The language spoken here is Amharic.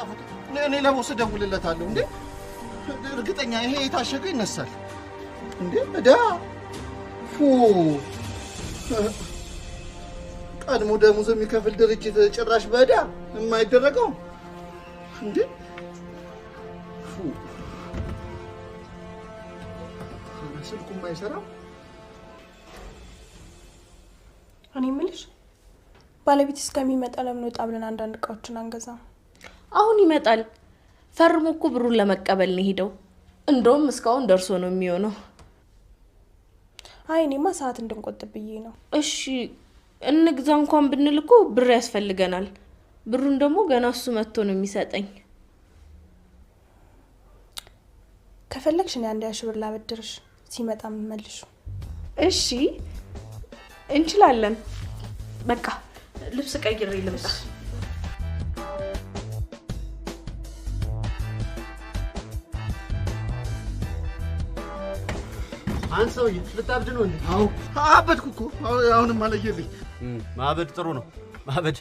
ፎቶ እኔ ለቦስ ደውልለታለሁ እንዴ እርግጠኛ ይሄ የታሸገ ይነሳል እንዴ እዳ ቀድሞ ደሞዝ የሚከፍል ድርጅት ጭራሽ በዳ የማይደረገው እንዴ ስልኩ የማይሰራ እኔ የምልሽ ባለቤት እስከሚመጣ ለምን ወጣ ብለን አንዳንድ እቃዎችን አንገዛም? አሁን ይመጣል። ፈርሞ እኮ ብሩን ለመቀበል ነው ሄደው። እንደውም እስካሁን ደርሶ ነው የሚሆነው። አይ እኔማ ሰዓት እንድንቆጥብ ብዬ ነው። እሺ እንግዛ እንኳን ብንል እኮ ብር ያስፈልገናል። ብሩን ደግሞ ገና እሱ መጥቶ ነው የሚሰጠኝ። ከፈለግሽ እኔ 1,000 ብር ላበድርሽ ሲመጣ መልሹ። እሺ እንችላለን። በቃ ልብስ ቀይሬ ልምጣ። አንሰው ልታብድ ነው እንዴ? አዎ አበድኩ እኮ አሁንም አለየልኝ። ማበድ ጥሩ ነው ማበድ